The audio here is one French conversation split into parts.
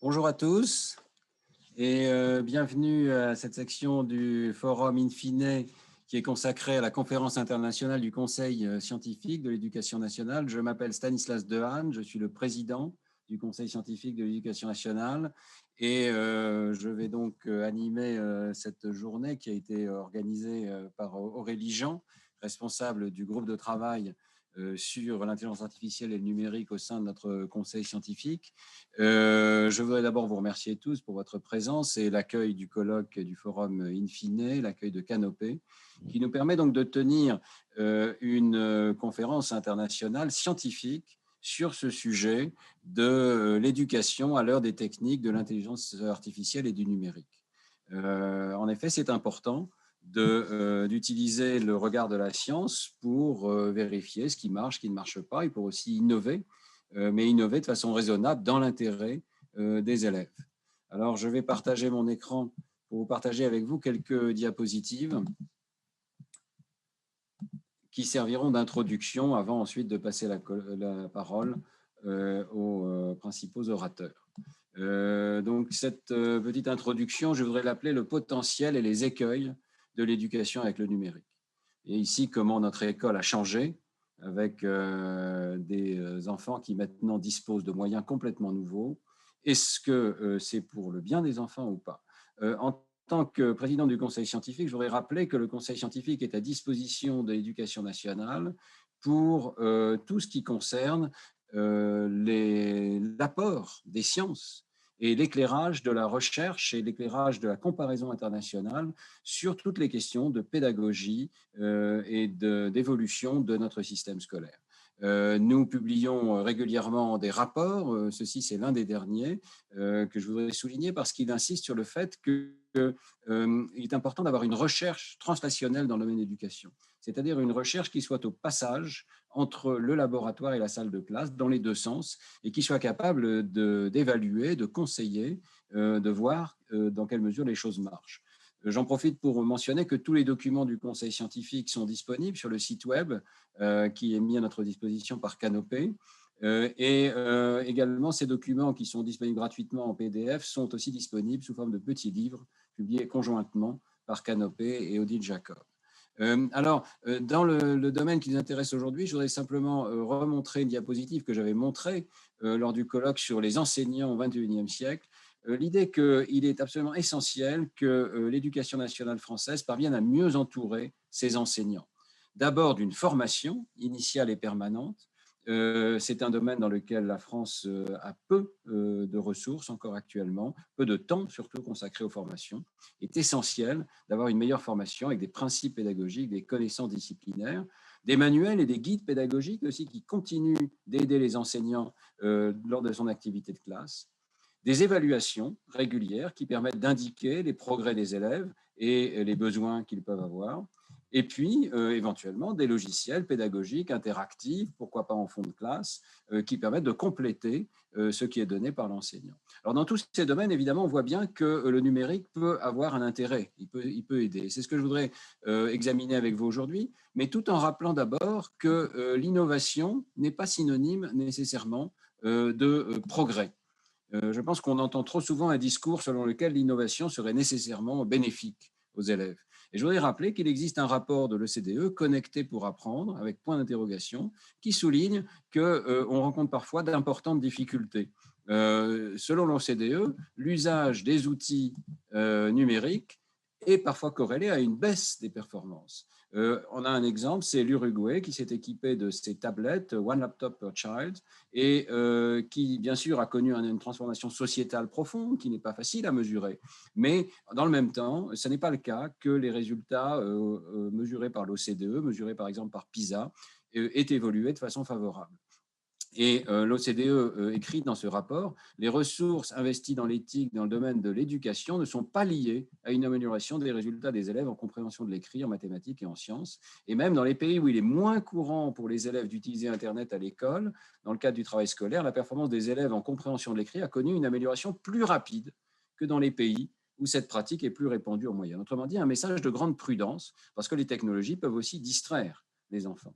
Bonjour à tous et bienvenue à cette section du Forum InFine qui est consacrée à la conférence internationale du Conseil scientifique de l'éducation nationale. Je m'appelle Stanislas Dehaene, je suis le président du Conseil scientifique de l'éducation nationale et je vais donc animer cette journée qui a été organisée par Aurélie Jean, responsable du groupe de travail sur l'intelligence artificielle et le numérique au sein de notre conseil scientifique. Je voudrais d'abord vous remercier tous pour votre présence et l'accueil du colloque du forum InFine, l'accueil de Canopé, qui nous permet donc de tenir une conférence internationale scientifique sur ce sujet de l'éducation à l'heure des techniques de l'intelligence artificielle et du numérique. En effet, c'est important d'utiliser le regard de la science pour vérifier ce qui marche, ce qui ne marche pas, et pour aussi innover, mais innover de façon raisonnable dans l'intérêt des élèves. Alors, je vais partager mon écran pour vous partager avec vous quelques diapositives qui serviront d'introduction avant ensuite de passer la parole aux principaux orateurs. Donc, cette petite introduction, je voudrais l'appeler le potentiel et les écueils de l'éducation avec le numérique. Et ici, comment notre école a changé avec des enfants qui maintenant disposent de moyens complètement nouveaux. Est-ce que c'est pour le bien des enfants ou pas? En tant que président du Conseil scientifique, je voudrais rappeler que le Conseil scientifique est à disposition de l'Éducation nationale pour tout ce qui concerne l'apport des sciences et l'éclairage de la recherche et l'éclairage de la comparaison internationale sur toutes les questions de pédagogie et d'évolution de notre système scolaire. Nous publions régulièrement des rapports. Ceci, c'est l'un des derniers que je voudrais souligner parce qu'il insiste sur le fait qu'il est important d'avoir une recherche translationnelle dans le domaine de l'éducation, c'est-à-dire une recherche qui soit au passage entre le laboratoire et la salle de classe, dans les deux sens, et qui soit capable d'évaluer, de conseiller, de voir dans quelle mesure les choses marchent. J'en profite pour mentionner que tous les documents du Conseil scientifique sont disponibles sur le site web qui est mis à notre disposition par Canopé. Et également, ces documents qui sont disponibles gratuitement en PDF sont aussi disponibles sous forme de petits livres publiés conjointement par Canopé et Odile Jacob. Alors, dans le domaine qui nous intéresse aujourd'hui, je voudrais simplement remontrer une diapositive que j'avais montrée lors du colloque sur les enseignants au XXIe siècle. L'idée qu'il est absolument essentiel que l'éducation nationale française parvienne à mieux entourer ses enseignants. D'abord d'une formation initiale et permanente. C'est un domaine dans lequel la France a peu de ressources encore actuellement, peu de temps surtout consacré aux formations. Il est essentiel d'avoir une meilleure formation avec des principes pédagogiques, des connaissances disciplinaires, des manuels et des guides pédagogiques aussi qui continuent d'aider les enseignants lors de son activité de classe, des évaluations régulières qui permettent d'indiquer les progrès des élèves et les besoins qu'ils peuvent avoir, et puis éventuellement des logiciels pédagogiques interactifs, pourquoi pas en fond de classe, qui permettent de compléter ce qui est donné par l'enseignant. Alors dans tous ces domaines, évidemment, on voit bien que le numérique peut avoir un intérêt, il peut aider. C'est ce que je voudrais examiner avec vous aujourd'hui, mais tout en rappelant d'abord que l'innovation n'est pas synonyme nécessairement de progrès. Je pense qu'on entend trop souvent un discours selon lequel l'innovation serait nécessairement bénéfique aux élèves. Et je voudrais rappeler qu'il existe un rapport de l'OCDE, Connecté pour apprendre, avec point d'interrogation, qui souligne qu'on rencontre parfois d'importantes difficultés. Selon l'OCDE, l'usage des outils numériques est parfois corrélé à une baisse des performances. On a un exemple, c'est l'Uruguay qui s'est équipé de ces tablettes One Laptop per Child et qui, bien sûr, a connu une transformation sociétale profonde qui n'est pas facile à mesurer. Mais dans le même temps, ce n'est pas le cas que les résultats mesurés par l'OCDE, mesurés par exemple par PISA, aient évolué de façon favorable. Et l'OCDE écrit dans ce rapport, les ressources investies dans l'éthique dans le domaine de l'éducation ne sont pas liées à une amélioration des résultats des élèves en compréhension de l'écrit, en mathématiques et en sciences. Et même dans les pays où il est moins courant pour les élèves d'utiliser Internet à l'école, dans le cadre du travail scolaire, la performance des élèves en compréhension de l'écrit a connu une amélioration plus rapide que dans les pays où cette pratique est plus répandue en moyenne. Autrement dit, un message de grande prudence, parce que les technologies peuvent aussi distraire les enfants.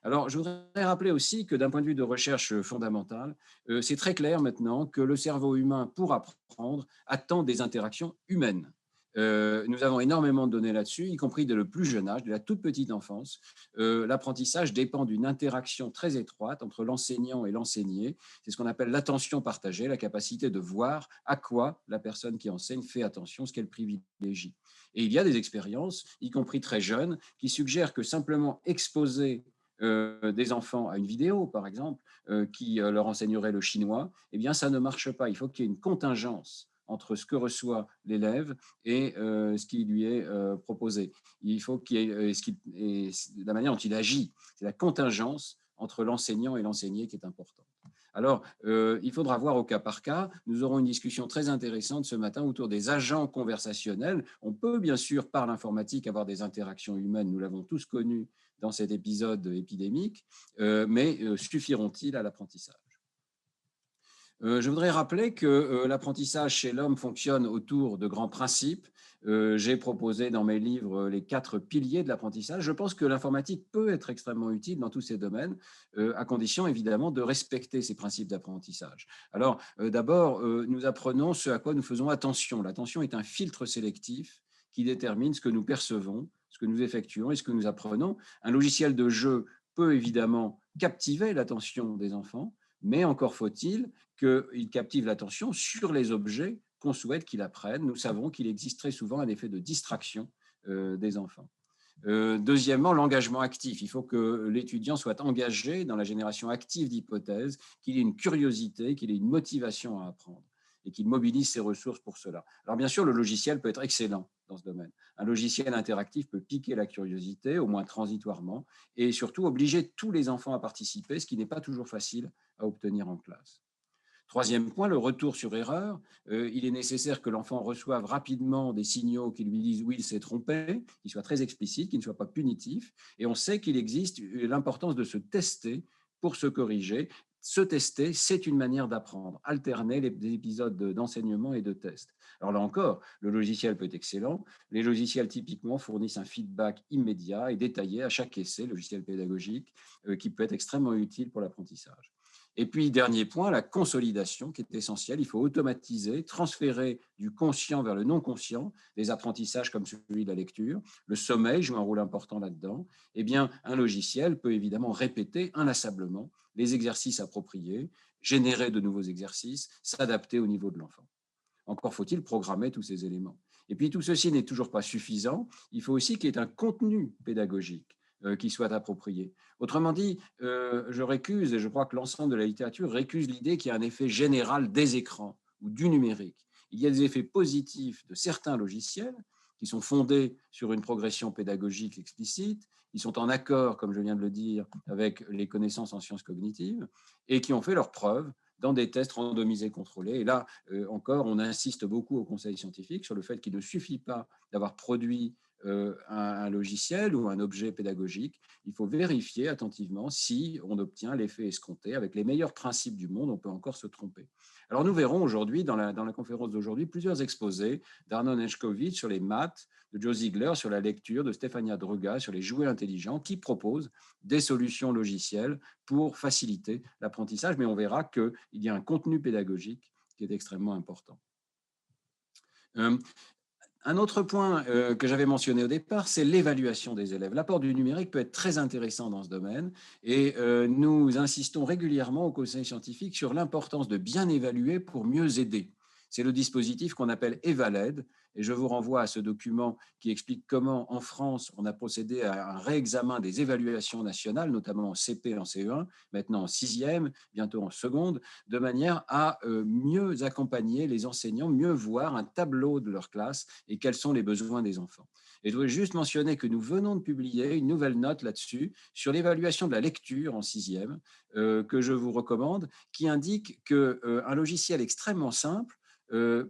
Alors, je voudrais rappeler aussi que d'un point de vue de recherche fondamentale, c'est très clair maintenant que le cerveau humain, pour apprendre, attend des interactions humaines. Nous avons énormément de données là-dessus, y compris dès le plus jeune âge, de la toute petite enfance. L'apprentissage dépend d'une interaction très étroite entre l'enseignant et l'enseigné. C'est ce qu'on appelle l'attention partagée, la capacité de voir à quoi la personne qui enseigne fait attention, ce qu'elle privilégie. Et il y a des expériences, y compris très jeunes, qui suggèrent que simplement exposer des enfants à une vidéo, par exemple, qui leur enseignerait le chinois, eh bien, ça ne marche pas. Il faut qu'il y ait une contingence entre ce que reçoit l'élève et ce qui lui est proposé. Il faut qu'il y ait la manière dont il agit. C'est la contingence entre l'enseignant et l'enseigné qui est importante. Alors, il faudra voir au cas par cas. Nous aurons une discussion très intéressante ce matin autour des agents conversationnels. On peut bien sûr, par l'informatique, avoir des interactions humaines. Nous l'avons tous connu dans cet épisode épidémique, mais suffiront-ils à l'apprentissage? Je voudrais rappeler que l'apprentissage chez l'homme fonctionne autour de grands principes. J'ai proposé dans mes livres les 4 piliers de l'apprentissage. Je pense que l'informatique peut être extrêmement utile dans tous ces domaines, à condition évidemment de respecter ces principes d'apprentissage. Alors d'abord, nous apprenons ce à quoi nous faisons attention. L'attention est un filtre sélectif qui détermine ce que nous percevons, ce que nous effectuons et ce que nous apprenons. Un logiciel de jeu peut évidemment captiver l'attention des enfants, mais encore faut-il qu'il captive l'attention sur les objets qu'on souhaite qu'il apprenne. Nous savons qu'il existe très souvent un effet de distraction des enfants. Deuxièmement, l'engagement actif. Il faut que l'étudiant soit engagé dans la génération active d'hypothèses, qu'il ait une curiosité, qu'il ait une motivation à apprendre et qu'il mobilise ses ressources pour cela. Alors bien sûr, le logiciel peut être excellent dans ce domaine. Un logiciel interactif peut piquer la curiosité, au moins transitoirement, et surtout obliger tous les enfants à participer, ce qui n'est pas toujours facile à obtenir en classe. Troisième point, le retour sur erreur. Il est nécessaire que l'enfant reçoive rapidement des signaux qui lui disent oui, il s'est trompé, qu'il soit très explicite, qu'il ne soit pas punitif. Et on sait qu'il existe l'importance de se tester pour se corriger. Se tester, c'est une manière d'apprendre, alterner les épisodes d'enseignement et de test. Alors là encore, le logiciel peut être excellent. Les logiciels typiquement fournissent un feedback immédiat et détaillé à chaque essai, logiciel pédagogique, qui peut être extrêmement utile pour l'apprentissage. Et puis, dernier point, la consolidation qui est essentielle. Il faut automatiser, transférer du conscient vers le non-conscient, des apprentissages comme celui de la lecture. Le sommeil joue un rôle important là-dedans. Eh bien, un logiciel peut évidemment répéter inlassablement les exercices appropriés, générer de nouveaux exercices, s'adapter au niveau de l'enfant. Encore faut-il programmer tous ces éléments. Et puis, tout ceci n'est toujours pas suffisant. Il faut aussi qu'il y ait un contenu pédagogique qui soit approprié. Autrement dit, je récuse, et je crois que l'ensemble de la littérature récuse l'idée qu'il y a un effet général des écrans ou du numérique. Il y a des effets positifs de certains logiciels qui sont fondés sur une progression pédagogique explicite, qui sont en accord, comme je viens de le dire, avec les connaissances en sciences cognitives, et qui ont fait leurs preuves dans des tests randomisés contrôlés. Et là, encore, on insiste beaucoup au conseil scientifique sur le fait qu'il ne suffit pas d'avoir produit un logiciel ou un objet pédagogique. Il faut vérifier attentivement si on obtient l'effet escompté. Avec les meilleurs principes du monde, on peut encore se tromper. Alors nous verrons aujourd'hui, dans la conférence d'aujourd'hui, plusieurs exposés d'Arnon Nechkovitch sur les maths, de Joe Ziegler sur la lecture, de Stefania Druga sur les jouets intelligents, qui proposent des solutions logicielles pour faciliter l'apprentissage. Mais on verra qu'il y a un contenu pédagogique qui est extrêmement important. Un autre point que j'avais mentionné au départ, c'est l'évaluation des élèves. L'apport du numérique peut être très intéressant dans ce domaine et nous insistons régulièrement au conseil scientifique sur l'importance de bien évaluer pour mieux aider. C'est le dispositif qu'on appelle Evaled, et je vous renvoie à ce document qui explique comment, en France, on a procédé à un réexamen des évaluations nationales, notamment en CP, en CE1, maintenant en sixième, bientôt en seconde, de manière à mieux accompagner les enseignants, mieux voir un tableau de leur classe et quels sont les besoins des enfants. Et je voudrais juste mentionner que nous venons de publier une nouvelle note là-dessus, sur l'évaluation de la lecture en sixième, que je vous recommande, qui indique qu'un logiciel extrêmement simple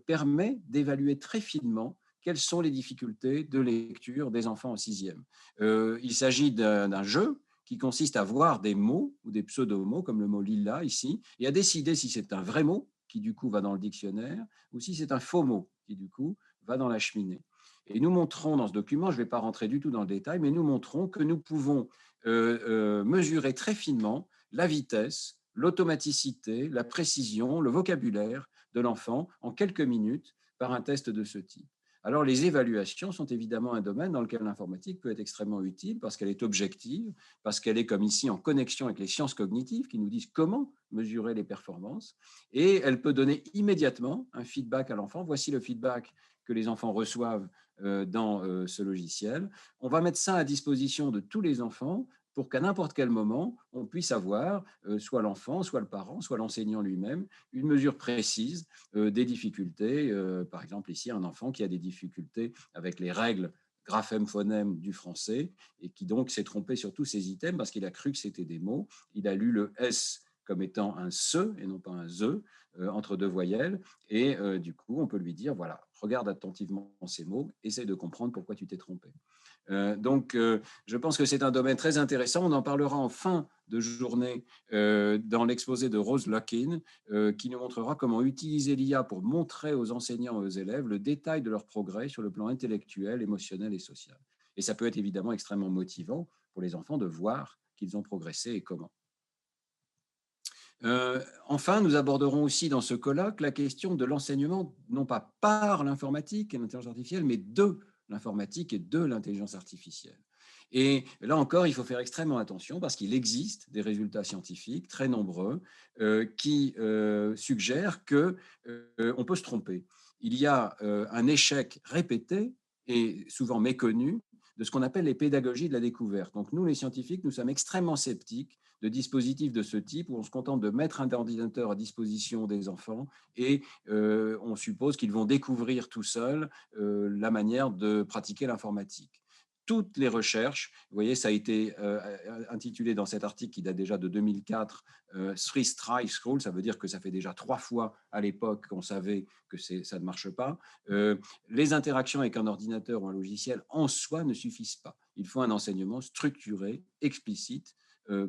permet d'évaluer très finement quelles sont les difficultés de lecture des enfants en sixième. Il s'agit d'un jeu qui consiste à voir des mots ou des pseudo-mots, comme le mot lila ici, et à décider si c'est un vrai mot, qui du coup va dans le dictionnaire, ou si c'est un faux mot, qui du coup va dans la cheminée. Et nous montrons dans ce document, je ne vais pas rentrer du tout dans le détail, mais nous montrons que nous pouvons mesurer très finement la vitesse, l'automaticité, la précision, le vocabulaire de l'enfant en quelques minutes par un test de ce type. Alors, les évaluations sont évidemment un domaine dans lequel l'informatique peut être extrêmement utile parce qu'elle est objective, parce qu'elle est, comme ici, en connexion avec les sciences cognitives qui nous disent comment mesurer les performances, et elle peut donner immédiatement un feedback à l'enfant. Voici le feedback que les enfants reçoivent dans ce logiciel. On va mettre ça à disposition de tous les enfants pour qu'à n'importe quel moment, on puisse avoir, soit l'enfant, soit le parent, soit l'enseignant lui-même, une mesure précise des difficultés. Par exemple, ici, un enfant qui a des difficultés avec les règles graphème-phonème du français et qui donc s'est trompé sur tous ces items parce qu'il a cru que c'était des mots. Il a lu le S comme étant un se et non pas un ze entre deux voyelles. Et du coup, on peut lui dire, voilà, regarde attentivement ces mots, essaye de comprendre pourquoi tu t'es trompé. Donc, je pense que c'est un domaine très intéressant. On en parlera en fin de journée dans l'exposé de Rose Luckin, qui nous montrera comment utiliser l'IA pour montrer aux enseignants et aux élèves le détail de leur progrès sur le plan intellectuel, émotionnel et social. Et ça peut être évidemment extrêmement motivant pour les enfants de voir qu'ils ont progressé et comment. Enfin, nous aborderons aussi dans ce colloque la question de l'enseignement, non pas par l'informatique et l'intelligence artificielle, mais de l'informatique et de l'intelligence artificielle. Et là encore, il faut faire extrêmement attention parce qu'il existe des résultats scientifiques très nombreux qui suggèrent qu'on peut se tromper. Il y a un échec répété et souvent méconnu de ce qu'on appelle les pédagogies de la découverte. Donc nous, les scientifiques, nous sommes extrêmement sceptiques de dispositifs de ce type où on se contente de mettre un ordinateur à disposition des enfants et on suppose qu'ils vont découvrir tout seuls la manière de pratiquer l'informatique. Toutes les recherches, vous voyez, ça a été intitulé dans cet article qui date déjà de 2004, Three Strikes Rule, ça veut dire que ça fait déjà 3 fois à l'époque qu'on savait que ça ne marche pas. Les interactions avec un ordinateur ou un logiciel en soi ne suffisent pas. Il faut un enseignement structuré, explicite,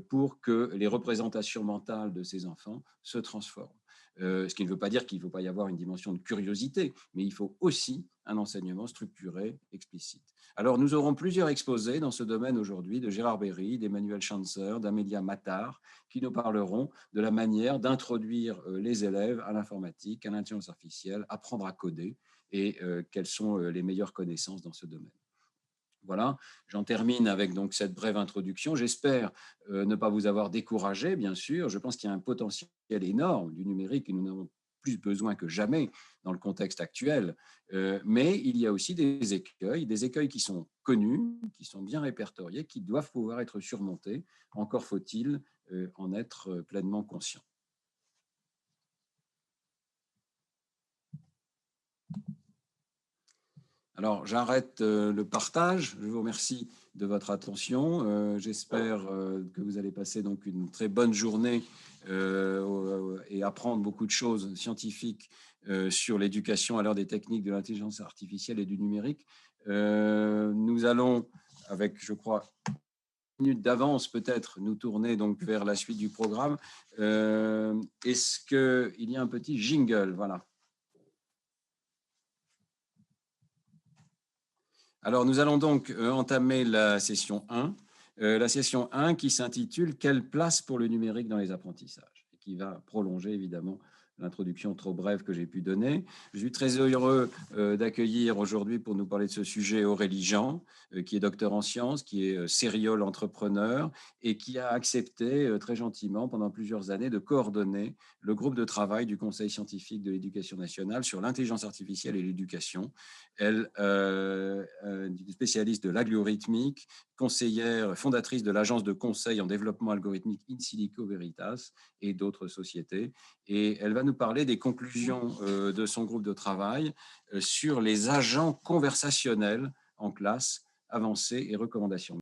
pour que les représentations mentales de ces enfants se transforment. Ce qui ne veut pas dire qu'il ne faut pas y avoir une dimension de curiosité, mais il faut aussi un enseignement structuré, explicite. Alors, nous aurons plusieurs exposés dans ce domaine aujourd'hui, de Gérard Berry, d'Emmanuel Schanzer, d'Amélia Mattard, qui nous parleront de la manière d'introduire les élèves à l'informatique, à l'intelligence artificielle, apprendre à coder et quelles sont les meilleures connaissances dans ce domaine. Voilà, j'en termine avec donc cette brève introduction. J'espère ne pas vous avoir découragé, bien sûr. Je pense qu'il y a un potentiel énorme du numérique et nous en avons plus besoin que jamais dans le contexte actuel. Mais il y a aussi des écueils qui sont connus, qui sont bien répertoriés, qui doivent pouvoir être surmontés. Encore faut-il en être pleinement conscient. Alors, j'arrête le partage. Je vous remercie de votre attention. J'espère que vous allez passer donc une très bonne journée et apprendre beaucoup de choses scientifiques sur l'éducation à l'heure des techniques de l'intelligence artificielle et du numérique. Nous allons, avec, je crois, une minute d'avance peut-être, nous tourner donc vers la suite du programme. Est-ce qu'il y a un petit jingle? Voilà. Alors, nous allons donc entamer la session 1. La session 1 qui s'intitule « Quelle place pour le numérique dans les apprentissages ?» et qui va prolonger évidemment l'introduction trop brève que j'ai pu donner. Je suis très heureux d'accueillir aujourd'hui pour nous parler de ce sujet Aurélie Jean, qui est docteur en sciences, qui est serial entrepreneur et qui a accepté très gentiment pendant plusieurs années de coordonner le groupe de travail du Conseil scientifique de l'éducation nationale sur l'intelligence artificielle et l'éducation. Elle est spécialiste de l'algorithmique, conseillère, fondatrice de l'agence de conseil en développement algorithmique In Silico Veritas et d'autres sociétés. Et elle va nous parler des conclusions de son groupe de travail sur les agents conversationnels en classe, avancées et recommandations.